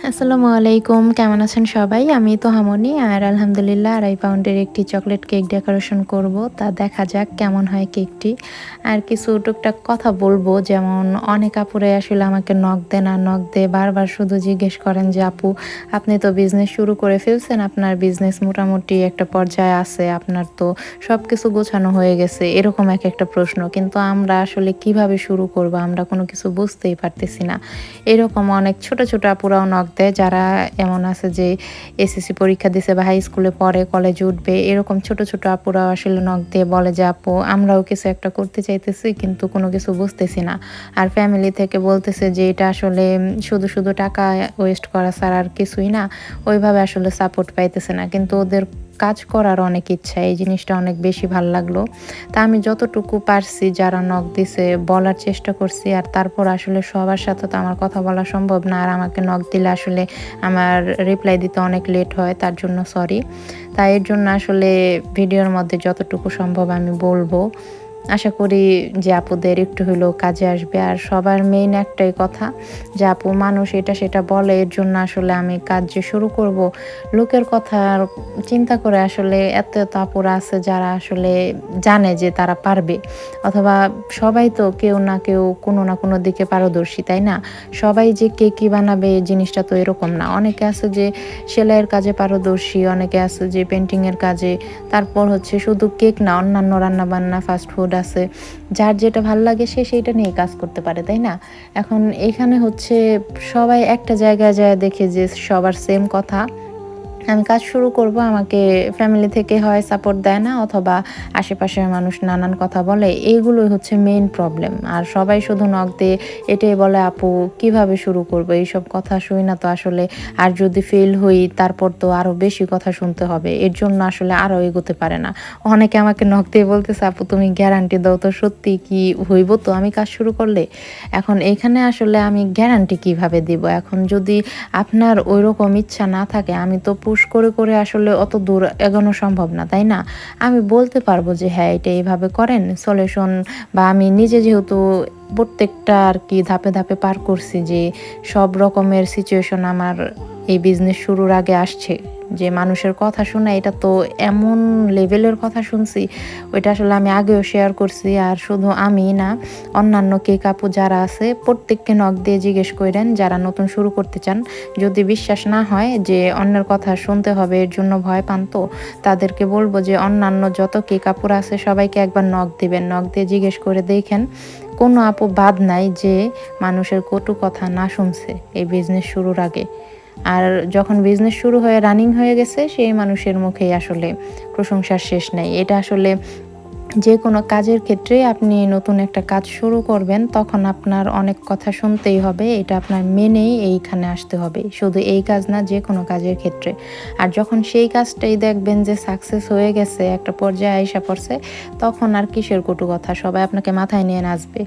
আসসালামু আলাইকুম। কেমন আছেন সবাই? আমি তোহামনি আর আলহামদুলিল্লাহ ২.৫ পাউন্ডের একটি চকোলেট কেক ডেকোরেশন করব। তা দেখা যাক কেমন হয় কেকটি। আর কিছু টুকটাক কথা বলব, যেমন অনেক আপুরাই আসলে আমাকে নক দেন, আর নক দিয়ে বারবার শুধু জিজ্ঞেস করেন যে, "আপু, আপনি তো বিজনেস শুরু করে ফেলছেন। আপনার বিজনেস মোটামুটি একটা পর্যায়ে আছে। আপনার তো সবকিছু গোছানো হয়ে গেছে।" এরকম একেকটা প্রশ্ন। কিন্তু আমরা আসলে কিভাবে শুরু করব? আমরা কোনো কিছু বুঝতেই পারতেছি না। এরকম অনেক ছোট, ছোট আপুরাও নক দেয়, যারা এমন আছে যে এসএসসি পরীক্ষা দিছে বা হাই স্কুলে পড়ে, কলেজে উঠবে। এরকম ছোট, ছোট আপুরাও আসলে নক দিয়ে বলে যে, "আপু, আমরাও কিছু একটা করতে চাইতেছি কিন্তু কোনো কিছু বুঝতেছি না।" আর ফ্যামিলি থেকে বলতেছে যে, "এটা আসলে শুধু, শুধু টাকা ওয়েস্ট করা ছাড়া আর কিছুই না।" ওইভাবে আসলে সাপোর্ট পাইতেছে না। কিন্তু ওদের কাজ করার অনেক ইচ্ছা। এই জিনিসটা অনেক বেশি ভাল লাগলো। তা আমি যতটুকু পারছি, যারা নক দিছে বলার চেষ্টা করছি। আর তারপর আসলে সবার সাথে তো আমার কথা বলা সম্ভব না। আর আমাকে নক দিলে আসলে আমার রিপ্লাই দিতে অনেক লেট হয়। তার জন্য সরি। তাই এর জন্য আসলে ভিডিওর মধ্যে যতটুকু সম্ভব আমি বলবো। আশা করি যে আপুদের একটু হইলেও কাজে আসবে। আর সবার মেইন একটাই কথা যে, আপু, মানুষ এটা সেটা বলে, এর জন্য আসলে আমি কাজ যে শুরু করব, লোকের কথা চিন্তা করে আসলে এত, এত আপুরা আছে যারা আসলে জানে যে তারা পারবে। অথবা সবাই তো কেউ না কেউ কোনো না কোনো দিকে পারদর্শী, তাই না? সবাই যে কেকই বানাবে এই জিনিসটা তো এরকম না। অনেকে আছে যে সেলাইয়ের কাজে পারদর্শী, অনেকে আছে যে পেইন্টিং এর কাজে। তারপর হচ্ছে শুধু কেক না, অন্যান্য রান্নাবান্না, ফাস্ট ফুড আছে। যার যেটা ভাল লাগে সে সেইটা নিয়ে কাজ করতে পারে, তাই না? এখন এখানে হচ্ছে সবাই একটা জায়গায় যায় দেখে যে সবার সেম কথা। আমি কাজ শুরু করব, আমাকে ফ্যামিলি থেকে হয় সাপোর্ট দেয় না, অথবা আশেপাশের মানুষ নানান কথা বলে। এইগুলোই হচ্ছে মেইন প্রবলেম। আর সবাই শুধু নক দিয়ে এটাই বলে, "আপু, কিভাবে শুরু করব?" এইসব কথা শুই না তো আসলে। আর যদি ফেল হই তারপর তো আরো বেশি কথা শুনতে হবে। এর জন্য আসলে আরো এগোতে পারে না। অনেকে আমাকে নক দিয়ে বলতেছে, "আপু, তুমি গ্যারান্টি দাও তো, সত্যি কি হইব তো আমি কাজ শুরু করলে?" এখন এইখানে আসলে আমি গ্যারান্টি কিভাবে দিব? এখন যদি আপনার ঐরকম ইচ্ছা না থাকে, আমি তো পুশ করে, করে আসলে অত দূর এগোনো সম্ভব না, তাই না? আমি বলতে পারবো যে, "হ্যাঁ, এটা এভাবে করেন।" সলিউশন বা আমি নিজে যেহেতু প্রত্যেকটা আরকি ধাপে, ধাপে পার করছি, যে সব রকমের সিচুয়েশন আমার এই বিজনেস শুরুর আগে আসছে। যে মানুষের কথা শোনা, এটা তো এমন লেভেলের কথা শুনছি, ওইটা আসলে আমি আগেও শেয়ার করছি। আর শুধু আমিই না, অন্যান্য কেক আপু যারা আছে প্রত্যেককে নক দিয়ে জিজ্ঞেস কইরেন, যারা নতুন শুরু করতে চান। যদি বিশ্বাস না হয় যে অন্যের কথা শুনতে হবে, এর জন্য ভয় পান, তো তাদেরকে বলব যে অন্যান্য যত কেক আপুরা আছে সবাইকে একবার নক দিবেন। নক দিয়ে জিজ্ঞেস করে দেখেন, কোনো আপু বাদ নাই যে মানুষের কটু কথা না শুনছে এই বিজনেস শুরুর আগে। আর যখন বিজনেস শুরু হয়ে রানিং হয়ে গেছে, সেই মানুষের মুখেই আসলে প্রশংসার শেষ নাই। এটা আসলে যেকোনো কাজের ক্ষেত্রেই আপনি নতুন একটা কাজ শুরু করবেন, তখন আপনার অনেক কথা শুনতেই হবে। এটা আপনার মেনেই এইখানে আসতে হবে। শুধু এই কাজ না, যেকোনো কাজের ক্ষেত্রে। আর যখন সেই কাজটাই দেখবেন যে সাকসেস হয়ে গেছে, একটা পর্যায়ে আইসা পড়ছে, তখন আর কিসের কটু কথা? সবাই আপনাকে মাথায় নিয়ে নাচবে।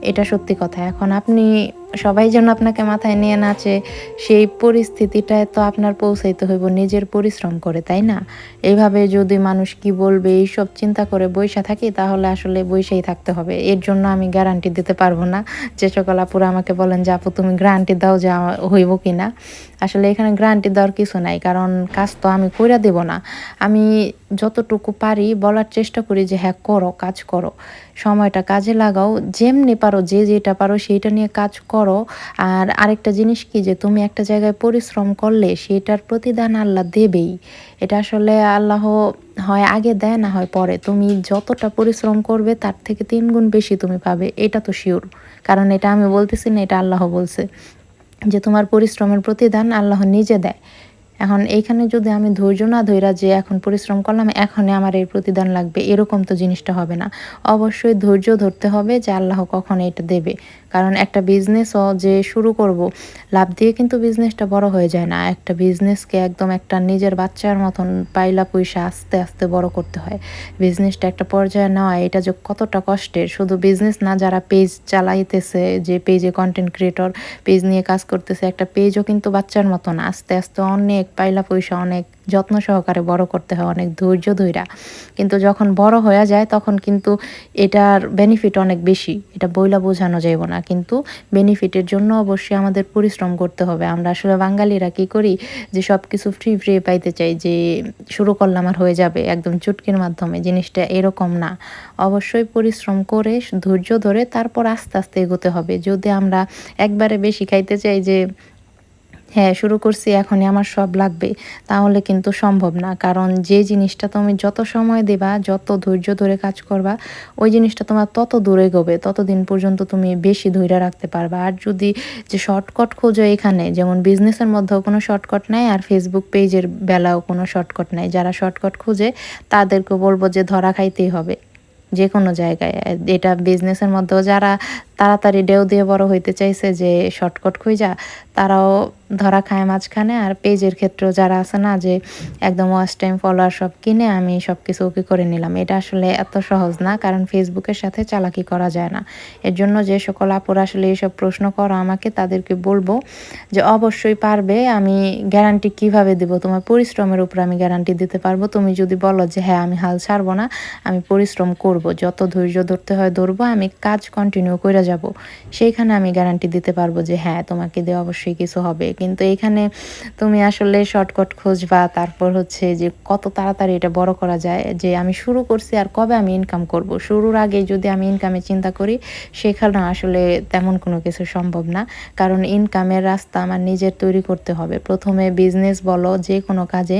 এটা সত্যি কথা। এখন আপনি সবাই যেন আপনাকে মাথায় নিয়ে নাচে, সেই পরিস্থিতিটায় তো আপনার পৌঁছাইতে হইব নিজের পরিশ্রম করে, তাই না? এভাবে যদি মানুষ কি বলবে এইসব চিন্তা করে বইসা থাকি, তাহলে আসলে বইসাই থাকতে হবে। এর জন্য আমি গ্যারান্টি দিতে পারব না। যে সকল আপুরা আমাকে বলেন যে, "আপু, তুমি গ্যারান্টি দাও যে হইব কিনা?" আসলে এখানে গ্যারান্টি দেওয়ার কিছু নাই। কারণ কাজ তো আমি কইরা দিব না। আমি যতটুকু পারি বলার চেষ্টা করি যে, "হ্যাঁ, করো, কাজ করো। সময়টা কাজে লাগাও। যেমনি পারো, যে যেটা পারো সেইটা নিয়ে কাজ করো।" আর আরেকটা জিনিস কি, যে তুমি একটা জায়গায় পরিশ্রম করলে সেটার প্রতিদান আল্লাহ দেবেই। এটা আসলে আল্লাহ হয় আগে দেয়, না হয় পরে। তুমি যতটা পরিশ্রম করবে তার থেকে ৩ গুণ বেশি তুমি পাবে। এটা তো সিউর। কারণ এটা আমি বলতেছি না, এটা আল্লাহ বলছে। যে তোমার পরিশ্রমের প্রতিদান আল্লাহ নিজে দেয়। এখন এইখানে যদি আমি ধৈর্য না ধইরা যে এখন পরিশ্রম করলাম, এখনই আমার এর প্রতিদান লাগবে, এরকম তো জিনিসটা হবে না। অবশ্যই ধৈর্য ধরতে হবে যে আল্লাহ কখন এটা দেবে। কারণ একটা বিজনেসও যে শুরু করব, লাভ দিয়ে কিন্তু বিজনেসটা বড় হয়ে যায় না। একটা বিজনেসকে একদম একটা নিজের বাচ্চার মতন পাইলা পইসা আস্তে, আস্তে বড় করতে হয়। বিজনেসটা একটা পর্যায়ে নেওয়া, এটা যে কতটা কষ্টের, শুধু বিজনেস না, যারা পেজ চালাইতেছে, যে পেজে কনটেন্ট ক্রিয়েটর পেজ নিয়ে কাজ করতেছে, একটা পেজও কিন্তু বাচ্চার মতো না। আস্তে, আস্তে অনেক পাইলা পয়সা, অনেক যত্ন সহকারে বড় করতে হয়, অনেক ধৈর্য ধইরা। কিন্তু যখন বড় হয়ে যায় তখন কিন্তু এটার বেনিফিট অনেক বেশি। এটা বইলা বোঝানো যাইব না। কিন্তু বেনিফিটের জন্য অবশ্যই আমাদের পরিশ্রম করতে হবে। আমরা আসলে বাঙালিরা কি করি যে সবকিছু ফ্রি পাইতে চাই, যে শুরু করলাম আর হয়ে যাবে একদম চুটকির মাধ্যমে। জিনিসটা এরকম না। অবশ্যই পরিশ্রম করে ধৈর্য ধরে তারপর আস্তে আস্তে এগোতে হবে। যদি আমরা একবারে বেশি খাইতে চাই যে হ্যাঁ, শুরু করছি এখনই আমার সব লাগবে, তাহলে কিন্তু সম্ভব না। কারণ যে জিনিসটা তুমি যত সময় দিবা, যত ধৈর্য ধরে কাজ করবা, ওই জিনিসটা তোমার তত দূর এগোবে, ততদিন পর্যন্ত তুমি বেশি ধইরা রাখতে পারবা। আর যদি যে শর্টকাট খোঁজো এখানে, যেমন বিজনেসের মধ্যেও কোনো শর্টকাট নাই, আর ফেসবুক পেজের বেলাও কোনো শর্টকাট নাই। যারা শর্টকাট খুঁজে তাদেরকে বলব যে ধরা খাইতেই হবে যেকোনো জায়গায়। এটা বিজনেসের মধ্যেও যারা তাড়াতাড়ি ঢেউ দিয়ে বড় হইতে চাইছে যে শর্টকাট খুঁজা, তারাও ধরা খায় মাঝখানে। আর পেজের ক্ষেত্রেও যারা আছে না যে একদম ওয়াচ টাইম ফলোয়ার সব কিনে আমি সবকিছু ওকে করে নিলাম, এটা আসলে এত সহজ না। কারণ ফেসবুকের সাথে চালাকি করা যায় না। এর জন্য যে সকল আপুরা আসলে এইসব প্রশ্ন করো আমাকে, তাদেরকে বলবো যে অবশ্যই পারবে। আমি গ্যারান্টি কিভাবে দিব? তোমার পরিশ্রমের উপর আমি গ্যারান্টি দিতে পারবো। তুমি যদি বলো যে হ্যাঁ আমি হাল ছাড়বো না, আমি পরিশ্রম করব, যত ধৈর্য ধরতে হয় ধরবো, আমি কাজ কন্টিনিউ করে যাব, সেইখানে আমি গ্যারান্টি দিতে পারবো যে হ্যাঁ তোমাকে দিয়ে অবশ্যই কিছু হবে। কিন্তু এখানে তুমি আসলে শর্টকাট খুঁজবা, তারপর হচ্ছে যে কত তাড়াতাড়ি এটা বড় করা যায়, যে আমি শুরু করছি আর কবে আমি ইনকাম করব। শুরুর আগে যদি আমি ইনকামের চিন্তা করি, সেখানে আসলে তেমন কোনো কিছু সম্ভব না। কারণ ইনকামের রাস্তা আমার নিজের তৈরি করতে হবে। প্রথমে বিজনেস বলো, যে কোনো কাজে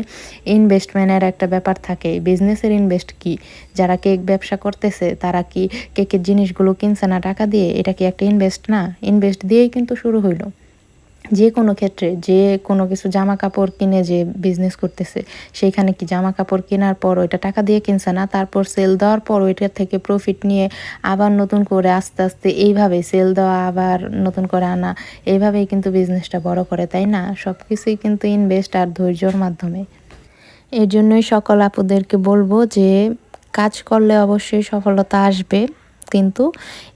ইনভেস্টমেন্টের একটা ব্যাপার থাকে। বিজনেসের ইনভেস্ট কি? যারা কেক ব্যবসা করতেছে তারা কি কেকের জিনিসগুলো কিনছে না টাকা দিয়ে? এটা কি একটা ইনভেস্ট না? ইনভেস্ট দিয়েই কিন্তু শুরু হইলো। যে কোনো ক্ষেত্রে যে কোনো কিছু, জামা কাপড় কিনে যে বিজনেস করতেছে, সেইখানে কি জামা কাপড় কেনার পর ওইটা টাকা দিয়ে কিনছে না, তারপর সেল দেওয়ার পর ওইটার থেকে প্রফিট নিয়ে আবার নতুন করে আস্তে আস্তে এইভাবে সেল দেওয়া, আবার নতুন করে আনা, এইভাবেই কিন্তু বিজনেসটা বড় করে, তাই না? সব কিছুই কিন্তু ইনভেস্ট আর ধৈর্যর মাধ্যমে। এর জন্যই সকল আপুদেরকে বলবো যে কাজ করলে অবশ্যই সফলতা আসবে, কিন্তু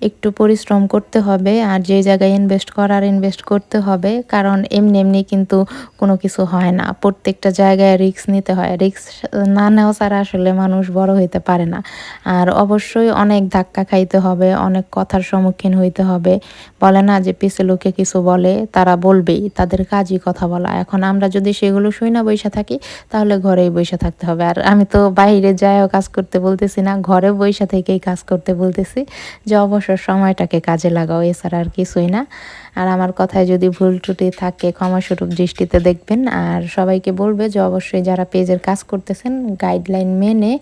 একটু পরিশ্রম করতে হবে। আর যে জায়গায় ইনভেস্ট করার ইনভেস্ট করতে হবে, কারণ এমনি এমনি কিন্তু কোনো কিছু হয় না। প্রত্যেকটা জায়গায় রিস্ক নিতে হয়। রিস্ক না নেওয়া ছাড়া আসলে মানুষ বড় হইতে পারে না। আর অবশ্যই অনেক ধাক্কা খাইতে হবে, অনেক কথার সম্মুখীন হইতে হবে। বলে না যে পিছে লোকে কিছু বলে, তারা বলবেই, তাদের কাজই কথা বলা। এখন আমরা যদি সেগুলো শুই না বইসা থাকি, তাহলে ঘরেই বইসা থাকতে হবে। আর আমি তো বাইরে যাইও কাজ করতে বলতেছি না, ঘরে বইসা থেকেই কাজ করতে বলতেছি যে অবসর সময়টাকে কাজে লাগাও, এছাড়া আর কিছুই না। আর আমার কথায় যদি ভুল ত্রুটি থাকে ক্ষমাস্বরূপ দৃষ্টিতে দেখবেন। আর সবাইকে বলবে যে অবশ্যই যারা পেজের কাজ করতেছেন গাইডলাইন মেনে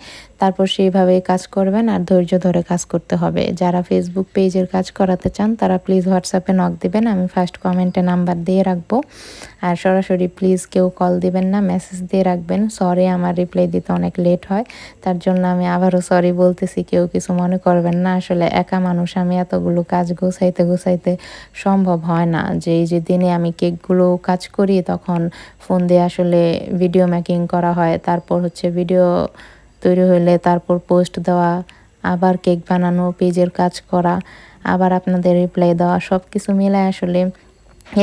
তারপর সেইভাবে কাজ করবেন, আর ধৈর্য ধরে কাজ করতে হবে। যারা ফেসবুক পেজের কাজ করাতে চান তারা প্লিজ হোয়াটসঅ্যাপে নক দিবেন, আমি ফার্স্ট কমেন্টে নাম্বার দিয়ে রাখবো। আর সরাসরি প্লিজ কেউ কল দিবেন না, মেসেজ দিয়ে রাখবেন। সরি, আমার রিপ্লাই দিতে অনেক লেট হয়, তার জন্য আমি আবারও সরি বলতেছি। কেউ কিছু মনে করবেন না। আসলে একা মানুষ, আমি এতগুলো কাজ গুছাইতে সম্ভব হয় না। যে এই যে দিনে আমি কেকগুলো কাজ করি, তখন ফোন দিয়ে আসলে ভিডিও মেকিং করা হয়, তারপর হচ্ছে ভিডিও তৈরি হইলে তারপর পোস্ট দেওয়া, আবার কেক বানানো, পেজের কাজ করা, আবার আপনাদের রিপ্লাই দেওয়া, সব কিছু মিলায় আসলে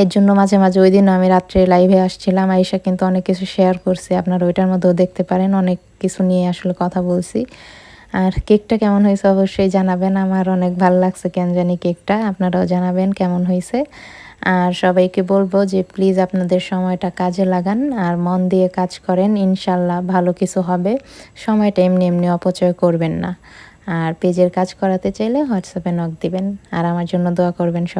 এর জন্য মাঝে মাঝে ওই দিন আমি রাত্রে লাইভে আসছিলাম, আইসা কিন্তু অনেক কিছু শেয়ার করছি, আপনারা ওইটার মধ্যেও দেখতে পারেন। অনেক কিছু নিয়ে আসলে কথা বলছি। আর কেকটা কেমন হয়েছে অবশ্যই জানাবেন। আমার অনেক ভালো লাগছে কেন জানি কেকটা, আপনারাও জানাবেন কেমন হয়েছে। আর সবাইকে বলবো যে প্লিজ আপনাদের সময়টা কাজে লাগান আর মন দিয়ে কাজ করেন, ইনশাল্লাহ ভালো কিছু হবে। সময়টা এমনি এমনি অপচয় করবেন না। আর পেজের কাজ করাতে চাইলে হোয়াটসঅ্যাপে নক দিবেন। আর আমার জন্য দোয়া করবেন সব।